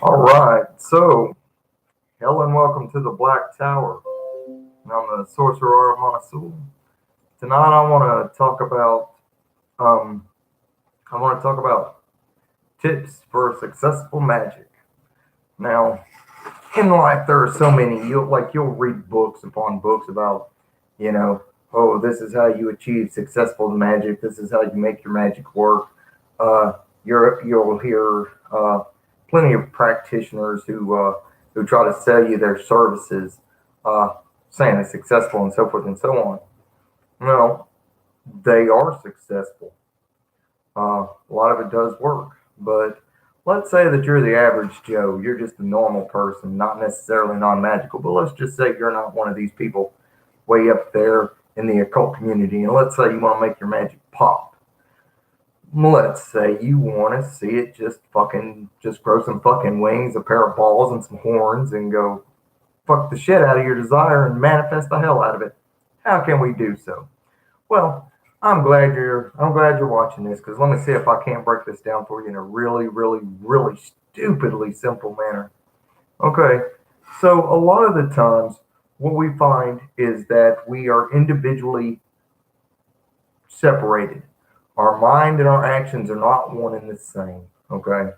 All right, so hello and welcome to the Black Tower. And I'm the Sorcerer Monasul. Tonight um I want to talk about tips for successful magic. Now, in life there are so many. You'll read books upon books about, you know, oh, this is how you achieve successful magic. This is how you make your magic work. Uh, you'll hear plenty of practitioners who try to sell you their services, uh, saying it's successful and so forth and so on. Well, they are successful. A lot of it does work, but let's say that you're the average Joe. You're just a normal person, not necessarily non-magical, but let's just say you're not one of these people way up there in the occult community. And let's say you want to make your magic pop. Let's say you want to see it just grow some fucking wings, a pair of balls, and some horns, and go fuck the shit out of your desire and manifest the hell out of it. How can we do so? Well, I'm glad you're watching this because let me see if I can't break this down for you in a really, really, really stupidly simple manner. Okay, so a lot of the times what we find is that we are individually separated. Our mind and our actions are not one and the same. Okay,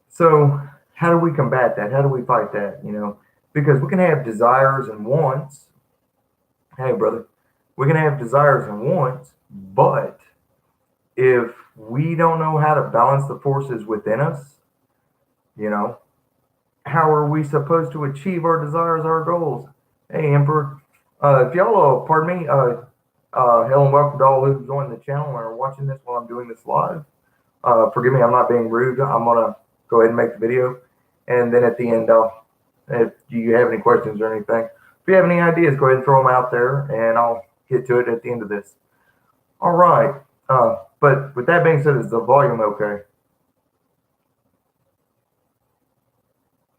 so how do we combat that? How do we fight that? Because we can have desires and wants. Hey, brother, we can have desires and wants, but if we don't know how to balance the forces within us, you know, how are we supposed to achieve our desires, our goals? Hey, Emperor, if y'all, pardon me, hello and welcome to all who joined the channel and are watching this while I'm doing this live. Forgive me, I'm not being rude. I'm gonna go ahead and make the video, and then at the end, if you have any questions or anything, if you have any ideas, go ahead and throw them out there, and I'll get to it at the end of this. All right. But with that being said, is the volume okay?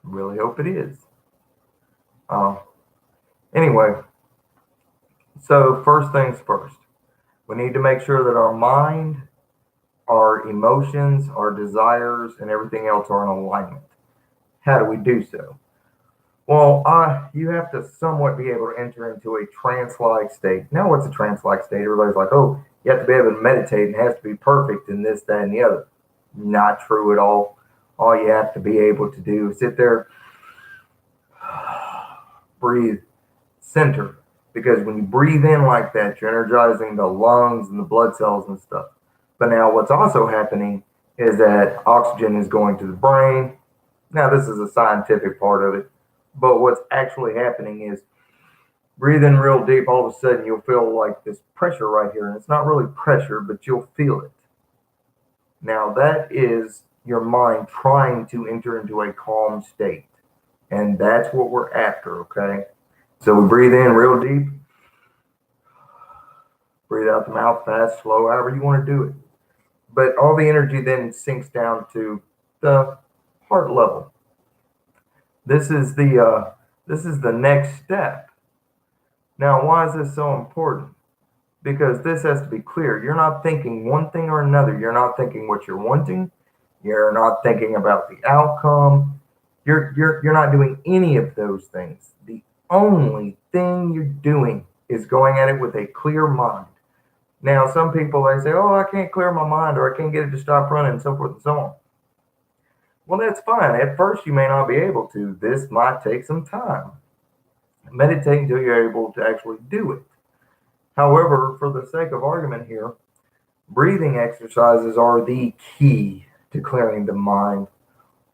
Really hope it is. Uh, anyway, so first things first, we need to make sure that our mind, our emotions, our desires, and everything else are in alignment. How do we do so? Well, you have to somewhat be able to enter into a trance-like state. Now, what's a trance-like state? Everybody's like, oh, you have to be able to meditate and it has to be perfect and this, that, and the other. Not true at all. All you have to be able to do is sit there, breathe, center. Because when you breathe in like that, you're energizing the lungs and the blood cells and stuff. But now, what's also happening is that oxygen is going to the brain. Now, this is a scientific part of it. But what's actually happening is breathe in real deep. All of a sudden, you'll feel like this pressure right here. And it's not really pressure, but you'll feel it. Now, that is your mind trying to enter into a calm state. And that's what we're after, okay? So we breathe in real deep, breathe out the mouth fast, slow, however you want to do it. But all the energy then sinks down to the heart level. This is the next step. Now, why is this so important? Because this has to be clear. You're not thinking one thing or another. You're not thinking what you're wanting. You're not thinking about the outcome. You're not doing any of those things. The only thing you're doing is going at it with a clear mind. Now, some people they say, "Oh, I can't clear my mind, or I can't get it to stop running," and so forth and so on. Well, that's fine. At first, you may not be able to. This might take some time. Meditate until you're able to actually do it. However, for the sake of argument here, breathing exercises are the key to clearing the mind.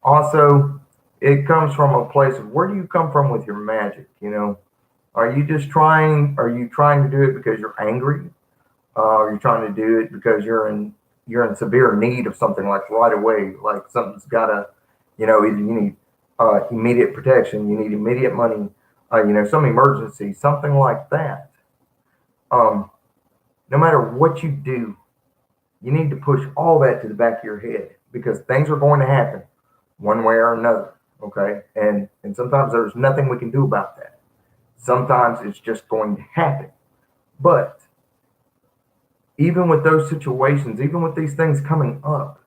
Also, it comes from a place of where do you come from with your magic? Are you trying to do it because you're angry? Are you trying to do it because you're in severe need of something like right away, like something's gotta, either you need immediate protection, you need immediate money, some emergency, something like that. Um, no matter what you do, you need to push all that to the back of your head because things are going to happen one way or another. Okay, and sometimes there's nothing we can do about that. Sometimes it's just going to happen. But even with those situations, even with these things coming up,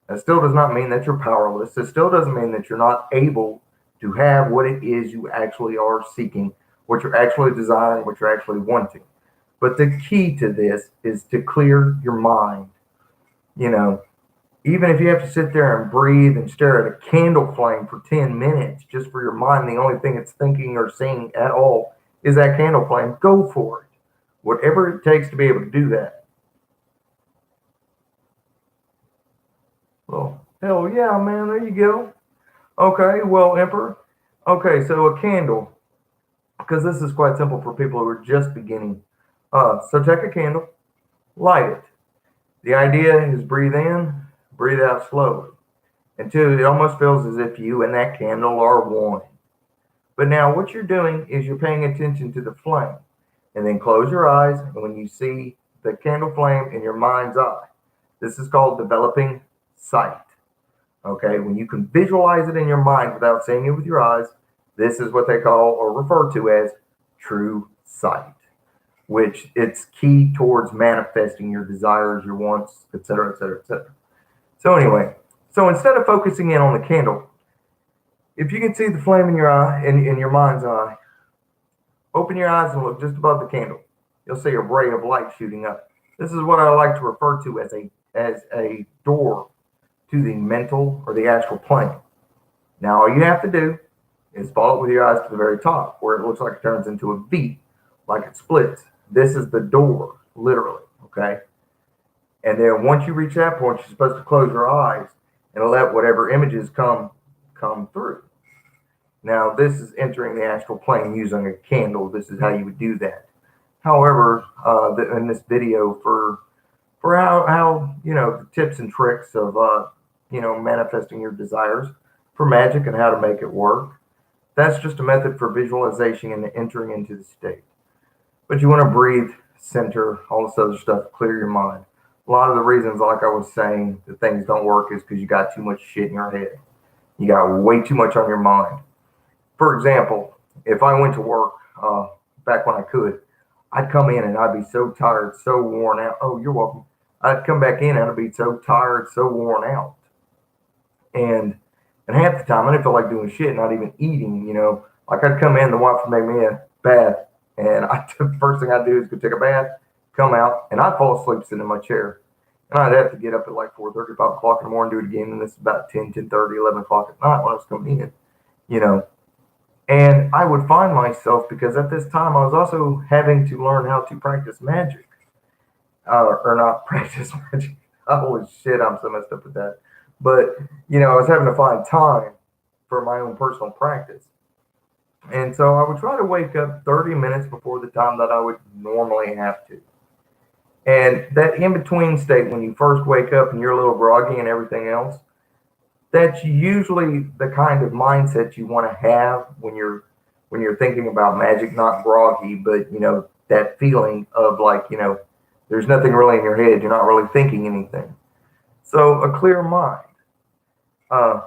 That still does not mean that you're powerless. It still doesn't mean that you're not able to have what it is you actually are seeking, what you're actually desiring, what you're actually wanting. But the key to this is to clear your mind. You know, even if you have to sit there and breathe and stare at a candle flame for 10 minutes just for your mind, the only thing it's thinking or seeing at all is that candle flame, go for it. Whatever it takes to be able to do that. Well, hell yeah, man, there you go. Okay, well, Emperor. Okay, so a candle, because this is quite simple for people who are just beginning. So take a candle, light it. The idea is breathe in, breathe out slowly until it almost feels as if you and that candle are one. But now what you're doing is you're paying attention to the flame. And then close your eyes, and when you see the candle flame in your mind's eye, this is called developing sight. Okay, when you can visualize it in your mind without seeing it with your eyes, this is what they call or refer to as true sight, which it's key towards manifesting your desires, your wants, etc., etc., etc. So anyway, so instead of focusing in on the candle, if you can see the flame in your eye, in your mind's eye, open your eyes and look just above the candle. You'll see a ray of light shooting up. This is what I like to refer to as a door to the mental or the astral plane. Now all you have to do is follow it with your eyes to the very top where it looks like it turns into a V, like it splits. This is the door, literally, okay? And then once you reach that point, you're supposed to close your eyes and let whatever images come through. Now, this is entering the astral plane using a candle. This is how you would do that. However, in this video for how the tips and tricks of manifesting your desires for magic and how to make it work, that's just a method for visualization and entering into the state. But you want to breathe, center, all this other stuff, clear your mind. A lot of the reasons, like I was saying, that things don't work is because you got too much shit in your head. You got way too much on your mind. For example, if I went to work back when I could, I'd come in and I'd be so tired, so worn out. Oh, you're welcome. I'd come back in and I'd be so tired, so worn out. And half the time I didn't feel like doing shit, not even eating, Like I'd come in, the wife would make me a bath, and the first thing I'd do is go take a bath, come out, and I'd fall asleep sitting in my chair. And I'd have to get up at like 4:30, 5 o'clock in the morning, do it again, and this is about 10, 10:30, 11 o'clock at night when I was coming in, you know. And I would find myself, because at this time I was also having to learn how to practice magic, or not practice magic. Holy shit, I'm so messed up with that. But, I was having to find time for my own personal practice. And so I would try to wake up 30 minutes before the time that I would normally have to. And that in between state, when you first wake up and you're a little groggy and everything else, that's usually the kind of mindset you want to have when you're thinking about magic, not groggy, but that feeling of like, there's nothing really in your head, you're not really thinking anything. So a clear mind.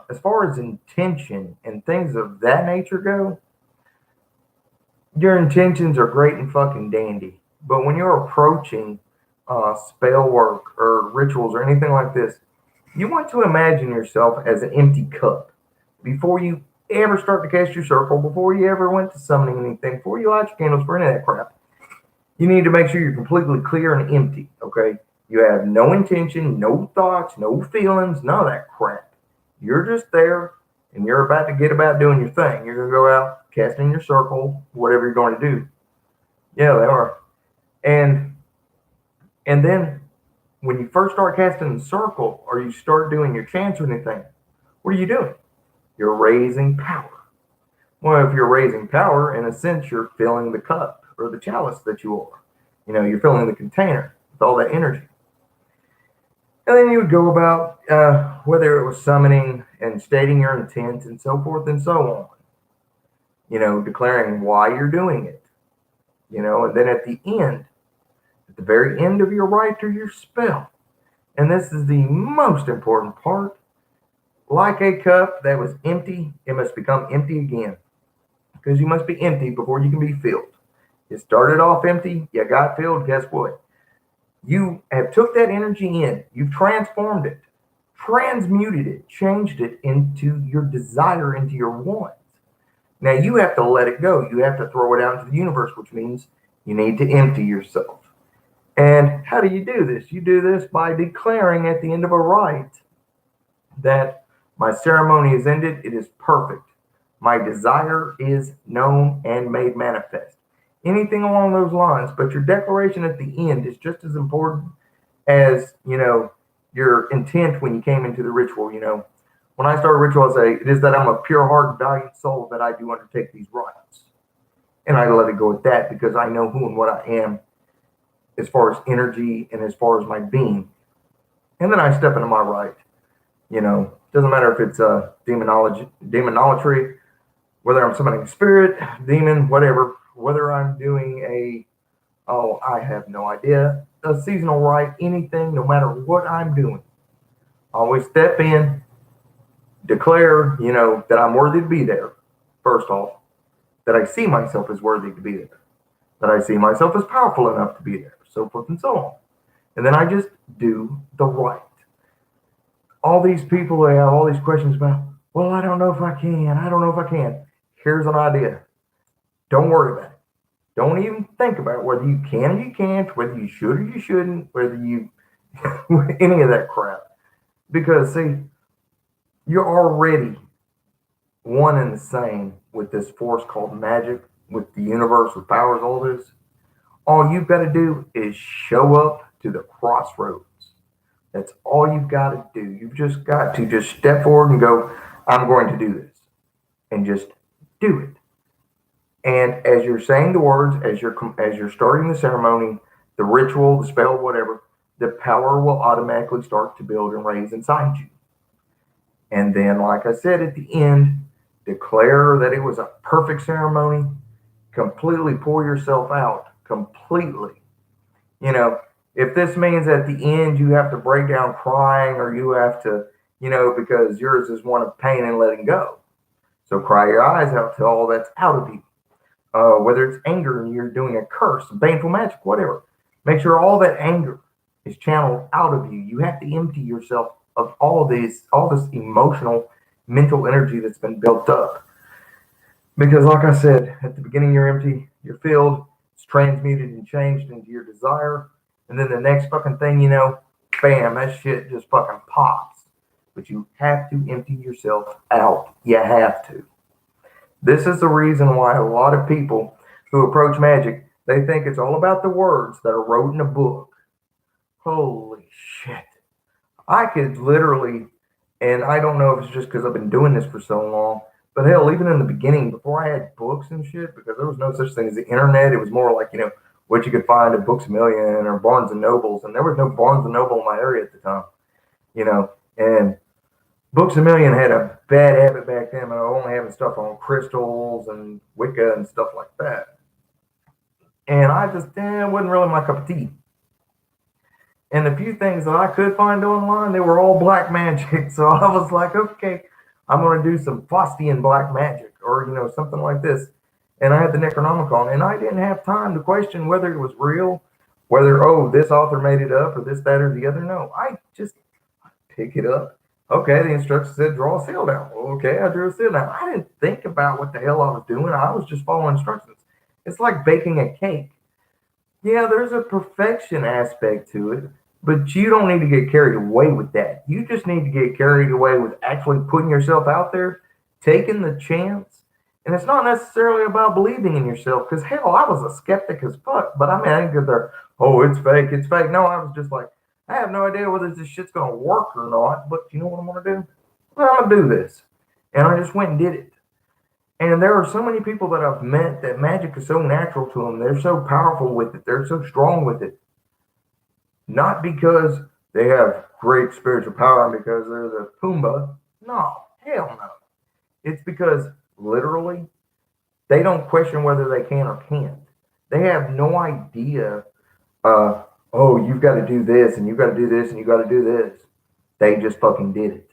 As far as intention and things of that nature go, your intentions are great and fucking dandy. But when you're approaching spell work or rituals or anything like this, you want to imagine yourself as an empty cup. Before you ever start to cast your circle, before you ever went to summoning anything, before you light your candles for any of that crap, you need to make sure you're completely clear and empty, okay? You have no intention, no thoughts, no feelings, none of that crap. You're just there, and you're about to get about doing your thing. You're going to go out, casting your circle, whatever you're going to do. Yeah, they are. And then when you first start casting the circle or you start doing your chants or anything, what are you doing? You're raising power. Well, if you're raising power, in a sense, you're filling the cup or the chalice that you are. You're filling the container with all that energy. And then you would go about whether it was summoning and stating your intent and so forth and so on. Declaring why you're doing it. And then at the very end of your rite or your spell, and this is the most important part, like a cup that was empty, it must become empty again. Because you must be empty before you can be filled. You started off empty, you got filled, guess what? You have took that energy in, you've transformed it. transmuted it, changed it into your desire, into your want. Now you have to let it go. You have to throw it out into the universe, which means you need to empty yourself. And how do you do this? You do this by declaring at the end of a rite that my ceremony is ended, it is perfect. My desire is known and made manifest. Anything along those lines, but your declaration at the end is just as important as, your intent when you came into the ritual. When I start a ritual, I say, it is that I'm a pure heart and valiant soul that I do undertake these rites. And I let it go at that because I know who and what I am as far as energy and as far as my being. And then I step into my rite. Doesn't matter if it's demonolatry, whether I'm summoning a spirit, demon, whatever, whether I'm doing I have no idea, a seasonal rite, anything, no matter what I'm doing. Always step in, declare, that I'm worthy to be there, first off, that I see myself as worthy to be there, that I see myself as powerful enough to be there, so forth and so on. And then I just do the rite. All these people, they have all these questions about, well, I don't know if I can. I don't know if I can. Here's an idea. Don't worry about it. Don't even think about whether you can or you can't, whether you should or you shouldn't, whether you, any of that crap. Because, see, you're already one and the same with this force called magic, with the universe, with powers, all this. All you've got to do is show up to the crossroads. That's all you've got to do. You've just got to just step forward and go, I'm going to do this. And just do it. And as you're saying the words, as you're starting the ceremony, the ritual, the spell, whatever, the power will automatically start to build and raise inside you. And then, like I said at the end, declare that it was a perfect ceremony. Completely pour yourself out. Completely. If this means at the end you have to break down crying or you have to, because yours is one of pain and letting go. So cry your eyes out till all that's out of you. Whether it's anger and you're doing a curse, baneful magic, whatever. Make sure all that anger is channeled out of you. You have to empty yourself of all this emotional, mental energy that's been built up. Because like I said, at the beginning you're empty, you're filled, it's transmuted and changed into your desire. And then the next fucking thing bam, that shit just fucking pops. But you have to empty yourself out. You have to. This is the reason why a lot of people who approach magic, they think it's all about the words that are wrote in a book. Holy shit. I could literally, and I don't know if it's just because I've been doing this for so long, but hell, even in the beginning, before I had books and shit, because there was no such thing as the internet, it was more like, what you could find at Books A Million or Barnes and Nobles, and there was no Barnes and Noble in my area at the time, and Books A Million had a bad habit back then of only having stuff on crystals and Wicca and stuff like that. And I just, wasn't really my cup of tea. And the few things that I could find online, they were all black magic. So I was like, okay, I'm going to do some Faustian black magic or, something like this. And I had the Necronomicon, and I didn't have time to question whether it was real, whether, this author made it up or this, that, or the other. No, I just pick it up. Okay, the instructions said draw a seal down. Okay, I drew a seal down. I didn't think about what the hell I was doing. I was just following instructions. It's like baking a cake. Yeah, there's a perfection aspect to it, but you don't need to get carried away with that. You just need to get carried away with actually putting yourself out there, taking the chance. And it's not necessarily about believing in yourself, because hell, I was a skeptic as fuck. But I didn't get there, it's fake, it's fake. No, I was just like, I have no idea whether this shit's going to work or not, but you know what I'm going to do? Well, I'm going to do this. And I just went and did it. And there are so many people that I've met that magic is so natural to them. They're so powerful with it. They're so strong with it. Not because they have great spiritual power and because they're the Pumbaa. No, hell no. It's because literally they don't question whether they can or can't. They have no idea, you've got to do this and you've got to do this and you've got to do this. They just fucking did it.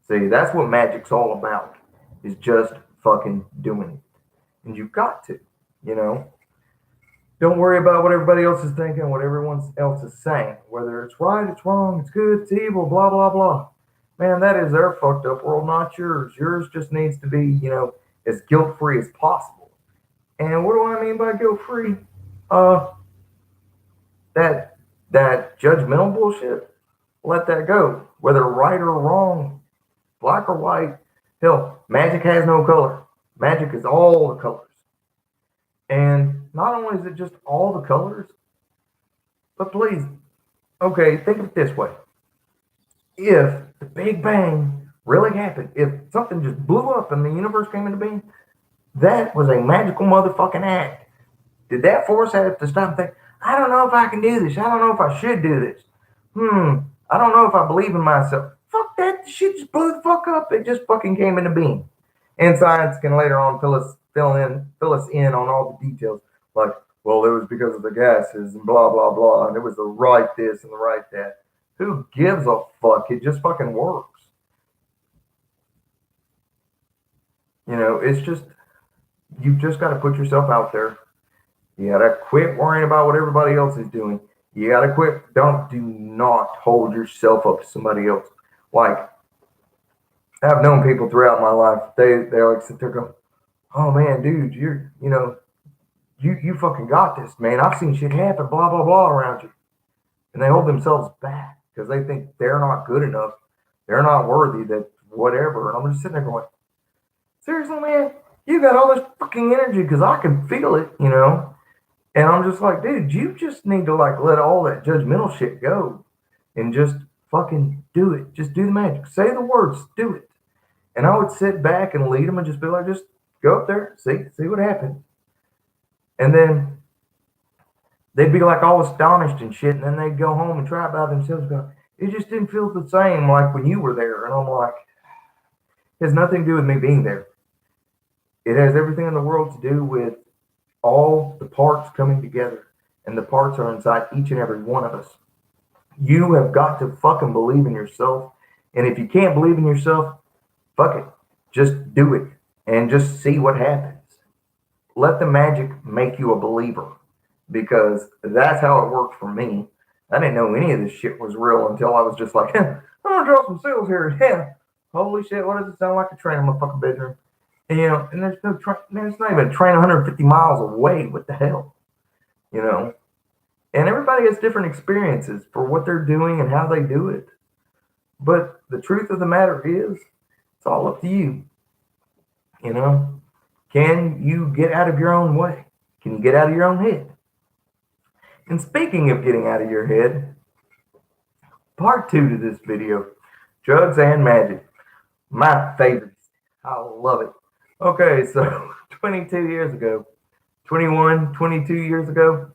See, that's what magic's all about, is just fucking doing it. And you've got to, Don't worry about what everybody else is thinking, what everyone else is saying. Whether it's right, it's wrong, it's good, it's evil, blah, blah, blah. Man, that is their fucked up world, not yours. Yours just needs to be, as guilt free as possible. And what do I mean by guilt free? Uh, that that judgmental bullshit. Let that go. Whether right or wrong, black or white. Hell, magic has no color. Magic is all the colors. And not only is it just all the colors, but please, okay, think of it this way. If the Big Bang really happened, if something just blew up and the universe came into being, that was a magical motherfucking act. Did that force have to stop and think, I don't know if I can do this. I don't know if I should do this. I don't know if I believe in myself. Fuck that. Shit just blew the fuck up. It just fucking came into being. And science can later on fill us in on all the details. Like, well, it was because of the gases and blah blah blah, and it was the right this and the right that. Who gives a fuck? It just fucking works. It's just you just got to put yourself out there. You got to quit worrying about what everybody else is doing. You got to quit. Do not hold yourself up to somebody else. Like, I've known people throughout my life. They like sit there go, oh man, dude, you fucking got this, man. I've seen shit happen, blah blah blah around you, and they hold themselves back because they think they're not good enough, they're not worthy, that whatever. And I'm just sitting there going, seriously, man, you got all this fucking energy because I can feel it. And I'm just like, dude, you just need to like let all that judgmental shit go and just fucking do it. Just do the magic. Say the words, do it. And I would sit back and lead them and just be like, just go up there, see what happens. And then they'd be like all astonished and shit. And then they'd go home and try it by themselves and go, it just didn't feel the same like when you were there. And I'm like, it has nothing to do with me being there. It has everything in the world to do with all the parts coming together, and the parts are inside each and every one of us. You have got to fucking believe in yourself. And if you can't believe in yourself, fuck it. Just do it and just see what happens. Let the magic make you a believer, because that's how it worked for me. I didn't know any of this shit was real until I was just like, I'm gonna draw some seals here. Yeah. Holy shit, what does it sound like a train in my fucking bedroom? And there's no train, man, it's not even a train 150 miles away. What the hell? You know? And everybody has different experiences for what they're doing and how they do it. But the truth of the matter is, it's all up to you. You know? Can you get out of your own way? Can you get out of your own head? And speaking of getting out of your head, part 2 to this video, drugs and magic. My favorite. I love it. Okay, so 22 years ago, 21, 22 years ago,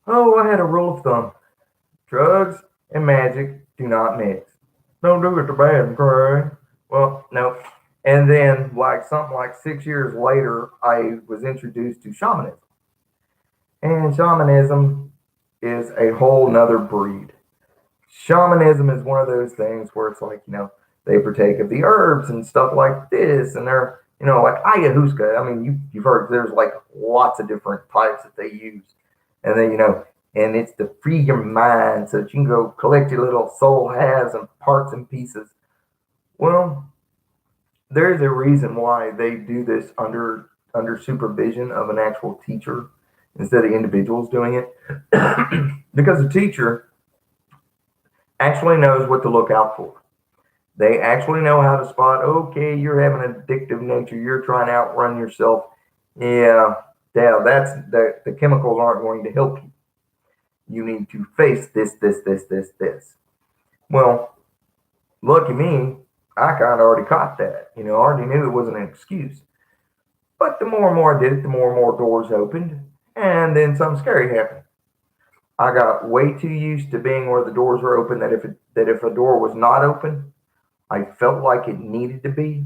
I had a rule of thumb. Drugs and magic do not mix. Don't do it to bad, Craig. Well, no. And then, like something like 6 years later, I was introduced to shamanism. And shamanism is a whole nother breed. Shamanism is one of those things where it's like, they partake of the herbs and stuff like this, and they're, like ayahuasca. I mean, you've heard there's like lots of different types that they use. And then, and it's to free your mind so that you can go collect your little soul halves and parts and pieces. Well, there's a reason why they do this under supervision of an actual teacher instead of individuals doing it. Because the teacher actually knows what to look out for. They actually know how to spot, okay, you're having an addictive nature, you're trying to outrun yourself. Yeah, that's the chemicals aren't going to help you. You need to face this. Well, lucky me, I kind of already caught that. I already knew it wasn't an excuse. But the more and more I did it, the more and more doors opened, and then something scary happened. I got way too used to being where the doors were open that if a door was not open, I felt like it needed to be.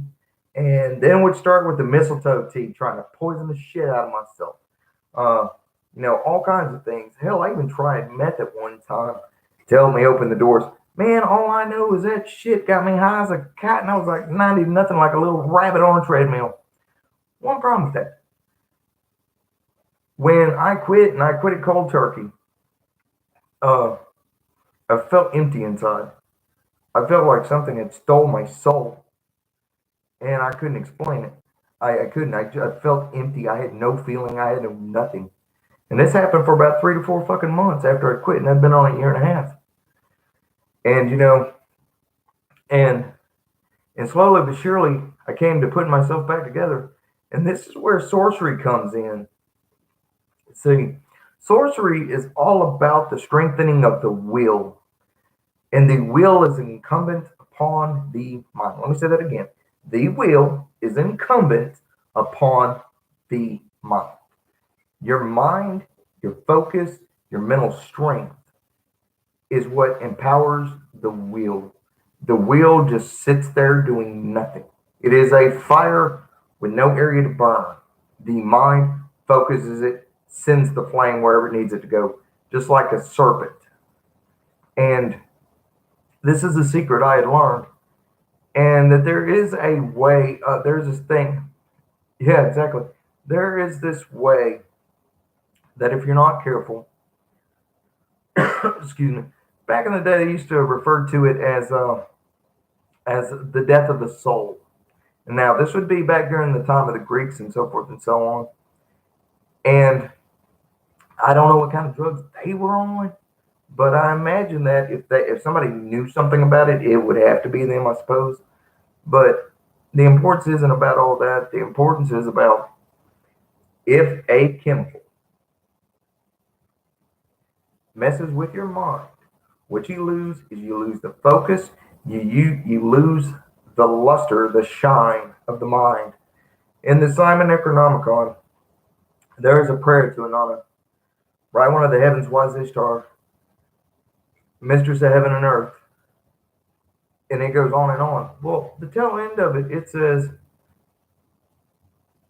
And then would start with the mistletoe tea, trying to poison the shit out of myself. All kinds of things. Hell, I even tried meth at one time to help me open the doors. Man, all I know is that shit got me high as a cat, and I was like, nothing like a little rabbit on a treadmill. One problem with that. When I quit, and I quit it cold turkey, I felt empty inside. I felt like something had stole my soul, and I couldn't explain it. I couldn't. I felt empty. I had no feeling. I had no nothing. And this happened for about 3 to 4 fucking months after I quit, and I'd been on a year and a half. And and slowly but surely, I came to putting myself back together. And this is where sorcery comes in. See, sorcery is all about the strengthening of the will, and the will is incumbent upon the mind. Let me say that again. The will is incumbent upon the mind. Your mind, your focus, your mental strength is what empowers the will. The will just sits there doing nothing. It is a fire with no area to burn. The mind focuses it, sends the flame wherever it needs it to go, just like a serpent. And this is a secret I had learned, and that there is a way. There's this thing. Yeah, exactly. There is this way that if you're not careful, excuse me. Back in the day, they used to refer to it as the death of the soul. And now this would be back during the time of the Greeks and so forth and so on. And I don't know what kind of drugs they were on, but I imagine that if somebody knew something about it, it would have to be them, I suppose. But the importance isn't about all that. The importance is about if a chemical messes with your mind, what you lose is you lose the focus, you lose the luster, the shine of the mind. In the Simon Necronomicon, there is a prayer to Inanna, right one of the heavens wise Ishtar, mistress of heaven and earth, and it goes on and on. Well, the tail end of it, it says,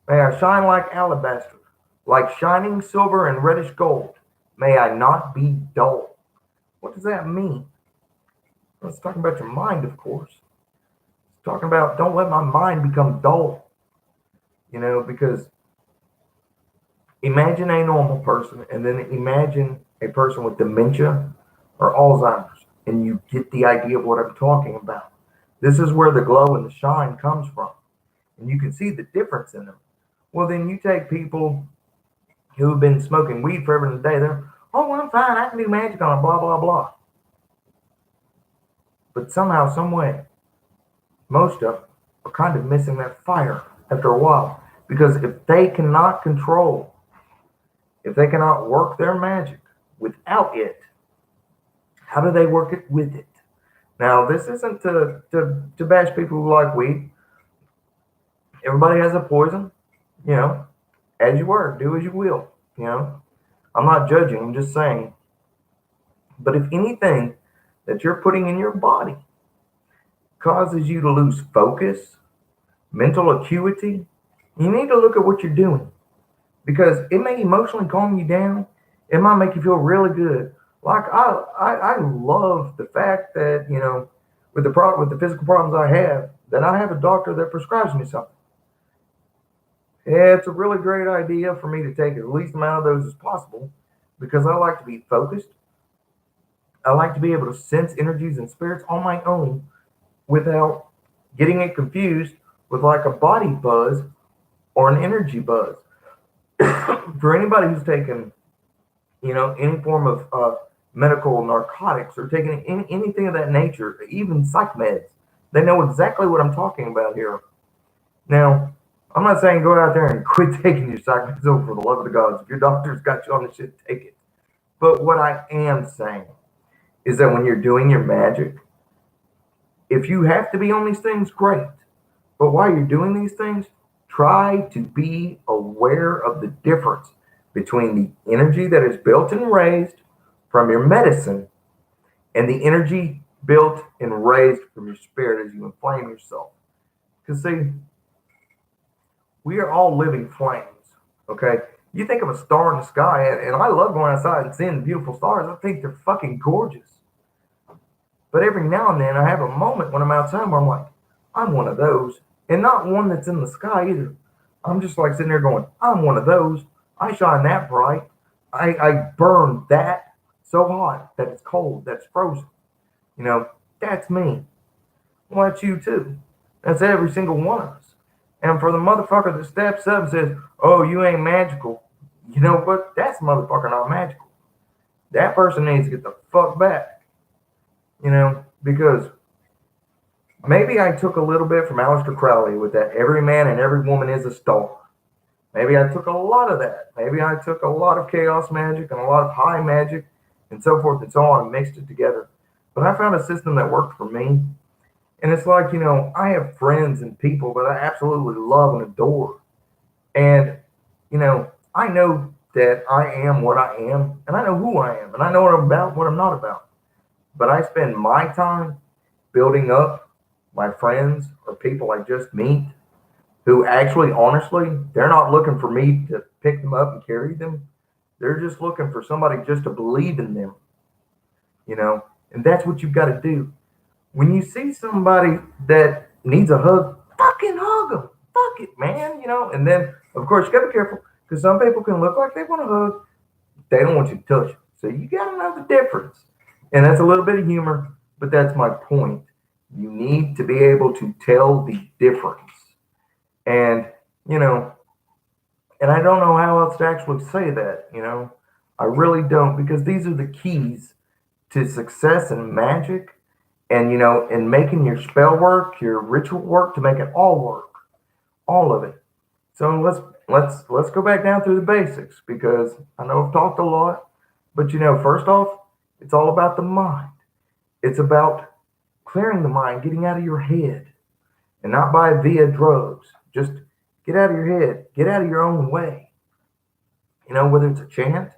may I shine like alabaster, like shining silver and reddish gold. May I not be dull. What does that mean? Well, it's talking about your mind, of course. It's talking about don't let my mind become dull. Because imagine a normal person and then imagine a person with dementia or Alzheimer's, and you get the idea of what I'm talking about. This is where the glow and the shine comes from, and you can see the difference in them. Well, then you take people who have been smoking weed forever and a day, they're, oh, I'm fine, I can do magic on it, blah, blah, blah. But somehow, some way, most of them are kind of missing that fire after a while. Because if they cannot control, if they cannot work their magic without it, how do they work it with it? Now, this isn't to bash people who like weed. Everybody has a poison, as you were, do as you will, I'm not judging, I'm just saying. But if anything that you're putting in your body causes you to lose focus, mental acuity, you need to look at what you're doing, because it may emotionally calm you down. It might make you feel really good. Like I love the fact that with the physical problems I have, that I have a doctor that prescribes me something. Yeah, it's a really great idea for me to take the least amount of those as possible, because I like to be focused. I like to be able to sense energies and spirits on my own without getting it confused with like a body buzz or an energy buzz. For anybody who's taken, any form of medical narcotics or taking anything of that nature, even psych meds, they know exactly what I'm talking about here. Now, I'm not saying go out there and quit taking your psych meds for the love of the gods. If your doctor's got you on this shit, take it. But what I am saying is that when you're doing your magic, if you have to be on these things, great. But while you're doing these things, try to be aware of the difference between the energy that is built and raised from your medicine and the energy built and raised from your spirit as you inflame yourself. Because, see, we are all living flames, okay? You think of a star in the sky, and I love going outside and seeing beautiful stars. I think they're fucking gorgeous. But every now and then I have a moment when I'm outside where I'm like, I'm one of those. And not one that's in the sky either. I'm just like sitting there going, I'm one of those. I shine that bright. I burn that so hot that it's cold, that's frozen. That's me. Well, that's you too. That's every single one of us. And for the motherfucker that steps up and says, "Oh, you ain't magical," you know what? That's motherfucker not magical. That person needs to get the fuck back. Because maybe I took a little bit from Aleister Crowley with that every man and every woman is a star. Maybe I took a lot of that. Maybe I took a lot of chaos magic and a lot of high magic and so forth and so on and mixed it together. But I found a system that worked for me. And it's like, I have friends and people that I absolutely love and adore. And, I know that I am what I am, and I know who I am, and I know what I'm about, what I'm not about. But I spend my time building up my friends or people I just meet who actually, honestly, they're not looking for me to pick them up and carry them. They're just looking for somebody just to believe in them, and that's what you've got to do. When you see somebody that needs a hug, fucking hug them. Fuck it, man. And then, of course, you got to be careful because some people can look like they want a hug. They don't want you to touch them. So you got to know the difference. And that's a little bit of humor, but that's my point. You need to be able to tell the difference. And, you know, and I don't know how else to actually say that. I really don't because these are the keys to success and magic and, in making your spell work, your ritual work to make it all work, all of it. So let's go back down through the basics because I know I've talked a lot, but first off, it's all about the mind. It's about clearing the mind, getting out of your head, and not by via drugs. Just get out of your head, get out of your own way. Whether it's a chant,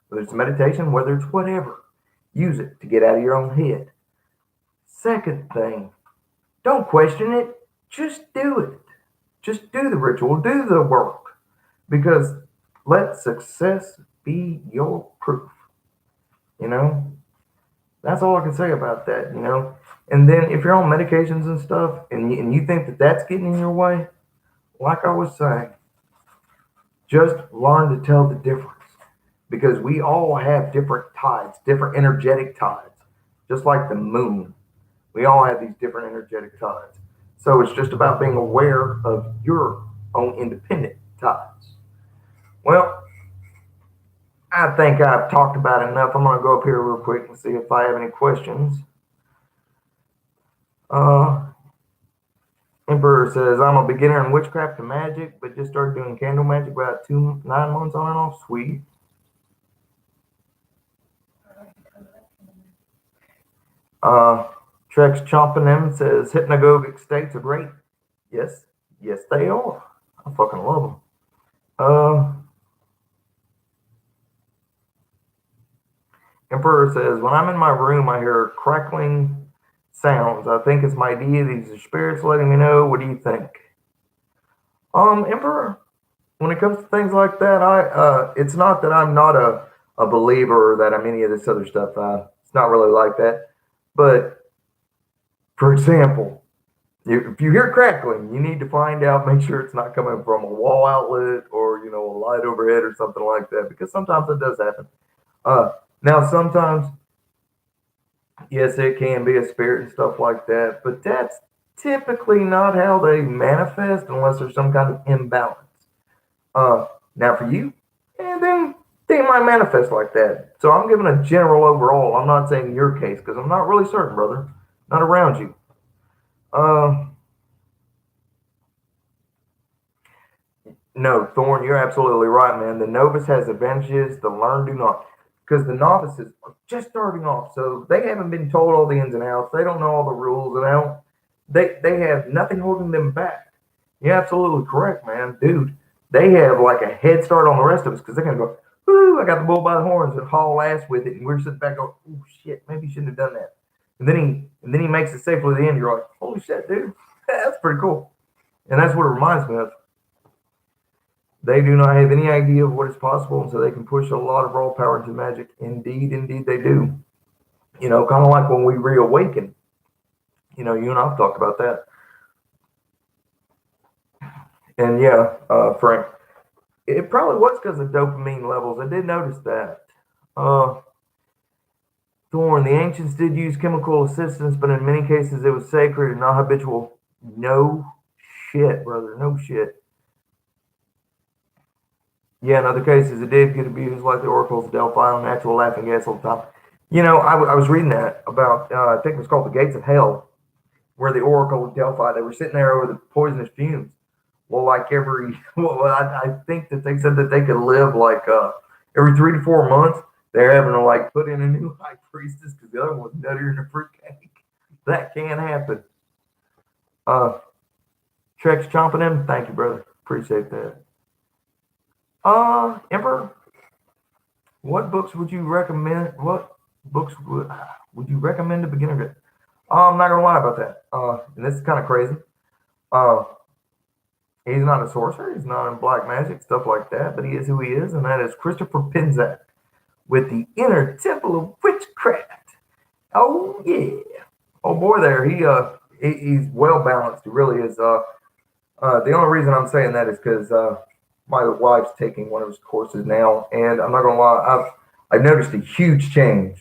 whether it's meditation, whether it's whatever, use it to get out of your own head. Second thing, don't question it, just do it. Just do the ritual, do the work, because let success be your proof. You know, that's all I can say about that. And then if you're on medications and stuff, and you think that that's getting in your way, like I was saying, just learn to tell the difference, because we all have different tides, different energetic tides, just like the moon. We all have these different energetic tides. So it's just about being aware of your own independent tides. Well, I think I've talked about enough. I'm going to go up here real quick and see if I have any questions. Uh, Emperor says, I'm a beginner in witchcraft and magic, but just started doing candle magic about 9 months on and off. Sweet. Trex chomping them says, hypnagogic states are great. Yes, yes, they are. I fucking love them. Emperor says, when I'm in my room, I hear crackling sounds. I think it's my deities or spirits letting me know. What do you think? Emperor, when it comes to things like that, it's not that I'm not a believer or that I'm any of this other stuff. It's not really like that. But for example, if you hear crackling, you need to find out, make sure it's not coming from a wall outlet or, a light overhead or something like that, because sometimes it does happen. Now, sometimes, yes, it can be a spirit and stuff like that, but that's typically not how they manifest unless there's some kind of imbalance. Now, for you, and then they might manifest like that. So I'm giving a general overall. I'm not saying your case because I'm not really certain, brother. Not around you. No, Thorn, you're absolutely right, man. The novice has advantages, the learned do not. Because the novices are just starting off, so they haven't been told all the ins and outs. They don't know all the rules, and they have nothing holding them back. You're absolutely correct, man, dude. They have like a head start on the rest of us because they're gonna go, "Ooh, I got the bull by the horns," and haul ass with it, and we're sitting back going, "Oh shit, maybe you shouldn't have done that." And then he makes it safely to the end. You're like, "Holy shit, dude, that's pretty cool." And that's what it reminds me of. They do not have any idea of what is possible, and so they can push a lot of raw power into magic. Indeed, indeed, they do. Kind of like when we reawaken. You and I've talked about that. And yeah, Frank, it probably was because of dopamine levels. I did notice that. Thorn, the ancients did use chemical assistance, but in many cases it was sacred and not habitual. No shit, brother. No shit. Yeah, in other cases it did get abused, like the oracles of Delphi and natural laughing gas all the time. I was reading that about, I think it was called the Gates of Hell, where the oracle of Delphi, they were sitting there over the poisonous fumes. Well, like I think that they said that they could live like every 3 to 4 months. They're having to like put in a new high priestess because the other one was nuttier than a fruitcake. That can happen. Uh, Trex chomping him. Thank you, brother. Appreciate that. Emperor, what books would you recommend? What books would you recommend to beginner? I'm not gonna lie about that. And this is kind of crazy. Uh, he's not a sorcerer. He's not in black magic stuff like that. But he is who he is, and that is Christopher Pinzak with the Inner Temple of Witchcraft. Oh yeah. Oh boy, there he's well balanced. He really is. The only reason I'm saying that is because my wife's taking one of his courses now, and I'm not gonna lie, I've noticed a huge change.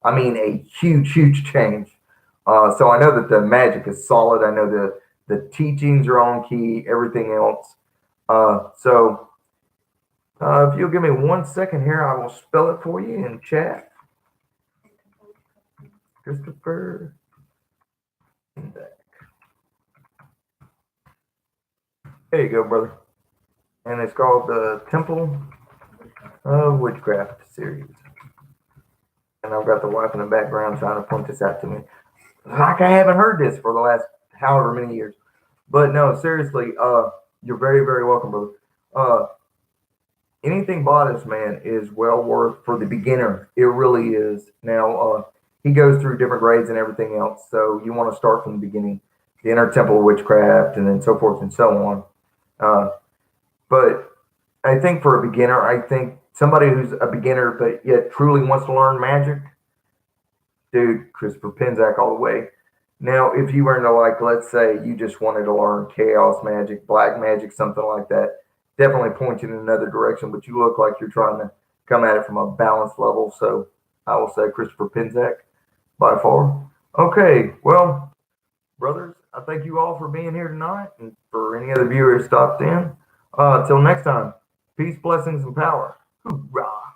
I mean, a huge change. So I know that the magic is solid. I know the teachings are on key. Everything else. If you'll give me 1 second here, I will spell it for you in chat. Christopher. There you go, brother. And it's called the Temple of Witchcraft series. And I've got the wife in the background trying to point this out to me. Like I haven't heard this for the last however many years. But no, seriously, you're very, very welcome, brother. Anything bodice, man, is well worth for the beginner. It really is. Now, he goes through different grades and everything else. So you want to start from the beginning, the Inner Temple of Witchcraft, and then so forth and so on. But I think for a beginner, I think somebody who's a beginner but yet truly wants to learn magic, dude, Christopher Pinzak all the way. Now, if you were into like, let's say you just wanted to learn chaos magic, black magic, something like that, definitely point you in another direction. But you look like you're trying to come at it from a balanced level. So I will say Christopher Pinzak by far. Okay, well, brothers, I thank you all for being here tonight, and for any other viewers stopped in. Until next time, peace, blessings, and power. Hoorah!